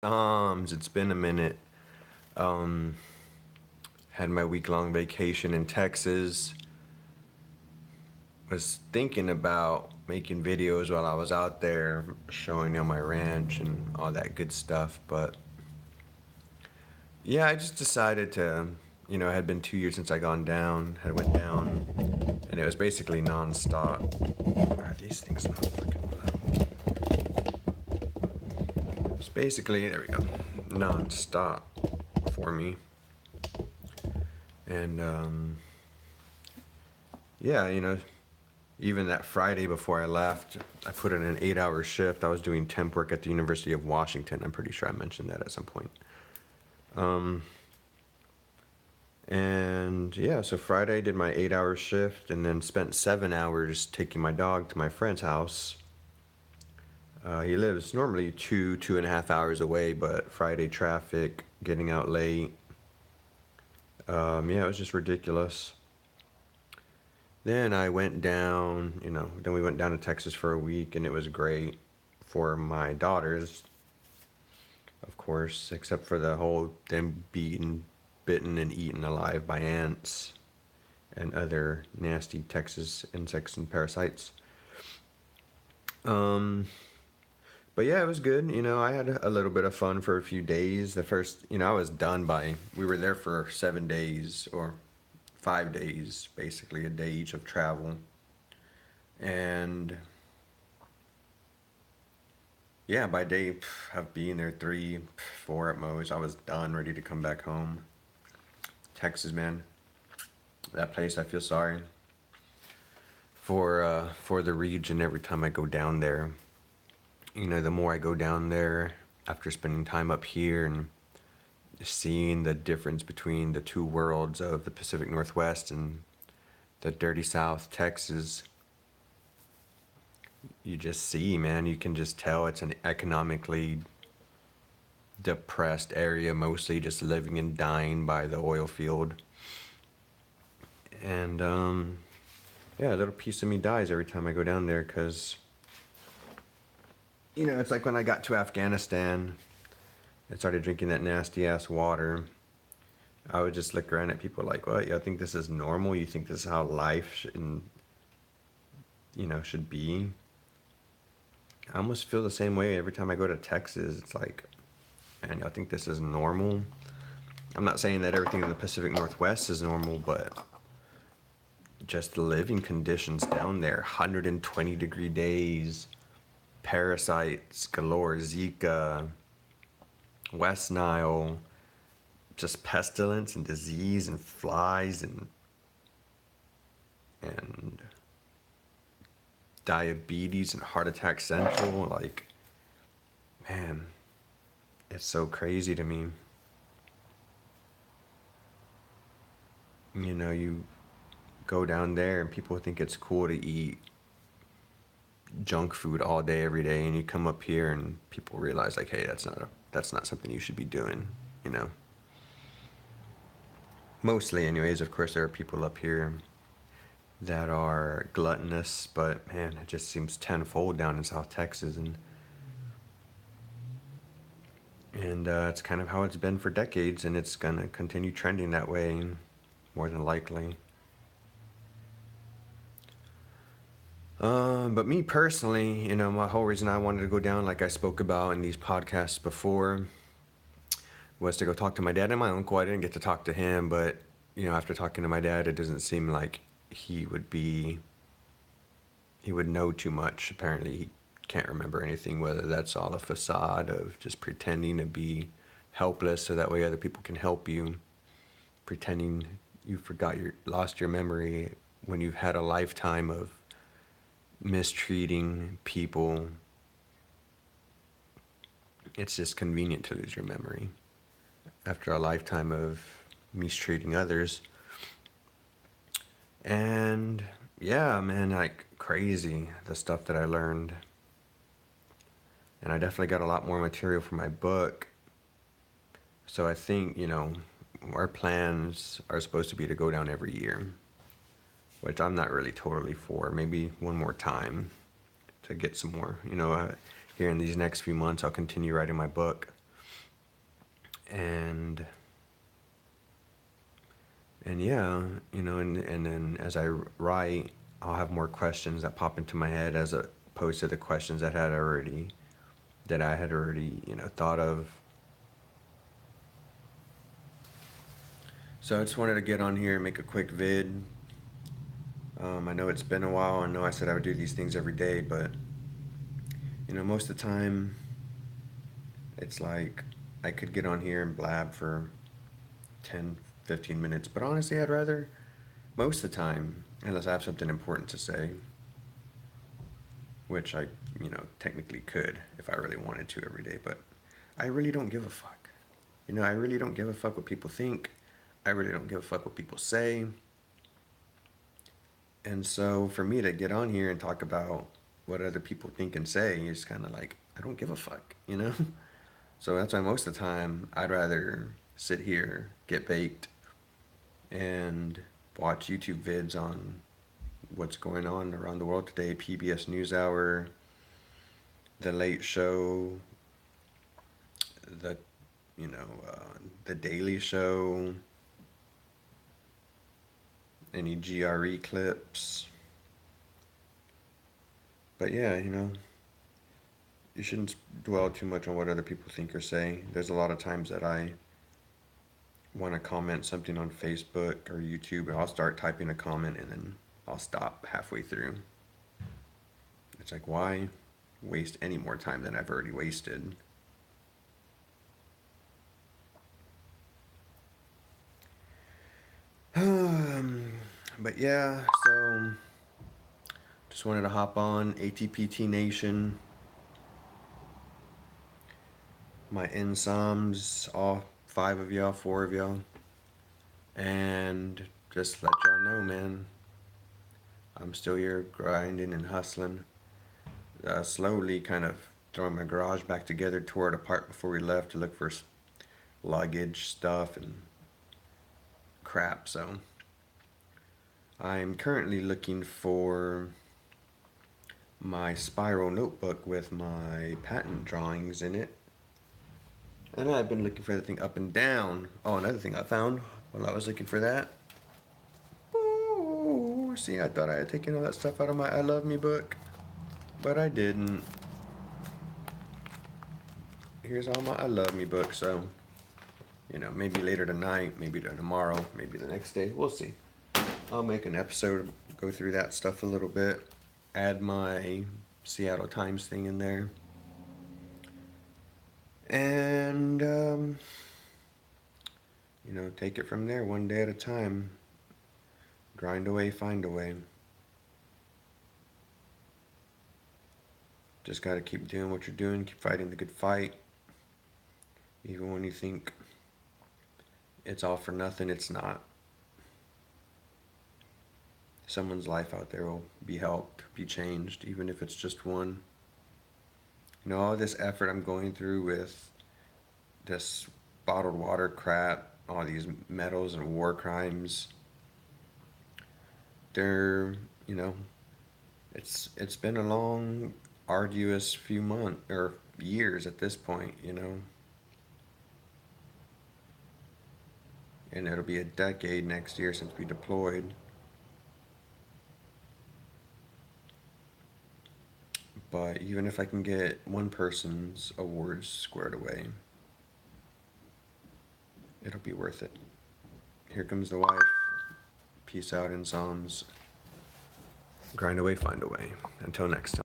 It's been a minute. Um, had my week-long vacation in Texas. Was thinking about making videos while I was out there, showing you my ranch and all that good stuff. But yeah, I just decided to, it had been 2 years since I gone down, had went down, and it was basically nonstop. Are these things not fucking loud? It's basically, there we go, nonstop for me. And yeah, even that Friday before I left, I put in an 8-hour shift. I was doing temp work at the University of Washington. I'm pretty sure I mentioned that at some point. And yeah, so Friday I did my 8-hour shift and then spent 7 hours taking my dog to my friend's house. He lives normally 2.5 hours away, but Friday traffic, getting out late. Yeah, it was just ridiculous. Then I went down, then we went down to Texas for a week, and it was great for my daughters, of course, except for the whole them being bitten and eaten alive by ants and other nasty Texas insects and parasites. Um, but yeah, it was good. I had a little bit of fun for a few days. The first, I was done by, we were there for 7 days or 5 days, basically a day each of travel. And yeah, by day of being there 3, 4 at most, I was done, ready to come back home. Texas, man, that place, I feel sorry for the region every time I go down there. The more I go down there after spending time up here and seeing the difference between the two worlds of the Pacific Northwest and the dirty South, Texas, you just see, man, you can just tell it's an economically depressed area, mostly just living and dying by the oil field. And yeah, a little piece of me dies every time I go down there because, it's like when I got to Afghanistan and started drinking that nasty ass water. I would just look around at people like, what? You think this is normal? You think this is how life should be? I almost feel the same way every time I go to Texas. It's like, man, y'all think this is normal? I'm not saying that everything in the Pacific Northwest is normal, but just the living conditions down there, 120-degree days, parasites galore, Zika, West Nile, just pestilence and disease and flies and diabetes and heart attack central. Like, man, it's so crazy to me. You go down there and people think it's cool to eat junk food all day every day, and you come up here and people realize like, hey, that's not something you should be doing. Mostly anyways. Of course there are people up here that are gluttonous, but man, it just seems tenfold down in South Texas, and it's kind of how it's been for decades, and it's gonna continue trending that way, more than likely. But me personally, my whole reason I wanted to go down, like I spoke about in these podcasts before, was to go talk to my dad and my uncle. I didn't get to talk to him, but after talking to my dad, it doesn't seem like he would know too much. Apparently, he can't remember anything, whether that's all a facade of just pretending to be helpless so that way other people can help you, pretending you lost your memory when you've had a lifetime of mistreating people. It's just convenient to lose your memory after a lifetime of mistreating others. And yeah, man, like crazy the stuff that I learned. And I definitely got a lot more material for my book. So I think, our plans are supposed to be to go down every year, which I'm not really totally for. Maybe one more time to get some more. Here in these next few months, I'll continue writing my book. and yeah, and then as I write, I'll have more questions that pop into my head as opposed to the questions that I had already, thought of. So I just wanted to get on here and make a quick vid. I know it's been a while. I know I said I would do these things every day, but most of the time, it's like I could get on here and blab for 10, 15 minutes. But honestly, I'd rather, most of the time, unless I have something important to say, which I, technically could if I really wanted to every day, but I really don't give a fuck. I really don't give a fuck what people think. I really don't give a fuck what people say. And so for me to get on here and talk about what other people think and say is kind of like, I don't give a fuck. So that's why most of the time I'd rather sit here, get baked, and watch YouTube vids on what's going on around the world today. PBS NewsHour, The Late Show, the, The Daily Show, any GRE clips. But yeah, you shouldn't dwell too much on what other people think or say. There's a lot of times that I want to comment something on Facebook or YouTube, and I'll start typing a comment and then I'll stop halfway through. It's like, why waste any more time than I've already wasted? But yeah, so just wanted to hop on ATPT Nation. My insoms, all 5 of y'all, 4 of y'all. And just let y'all know, man, I'm still here grinding and hustling. Slowly kind of throwing my garage back together, tore it apart before we left to look for luggage, stuff, and crap. So I'm currently looking for my spiral notebook with my patent drawings in it. And I've been looking for the thing up and down. Oh, another thing I found while I was looking for that. Ooh, see, I thought I had taken all that stuff out of my I Love Me book, but I didn't. Here's all my I Love Me book, so, maybe later tonight, maybe tomorrow, maybe the next day, we'll see. I'll make an episode, go through that stuff a little bit, add my Seattle Times thing in there. And, take it from there one day at a time. Grind away, find a way. Just gotta keep doing what you're doing, keep fighting the good fight. Even when you think it's all for nothing, it's not. Someone's life out there will be helped, be changed, even if it's just one. All this effort I'm going through with this bottled water crap, all these medals and war crimes, they're, it's been a long, arduous few months or years at this point, and it'll be a decade next year since we deployed. But even if I can get one person's awards squared away, it'll be worth it. Here comes the wife. Peace out, in Psalms. Grind away, find a way. Until next time.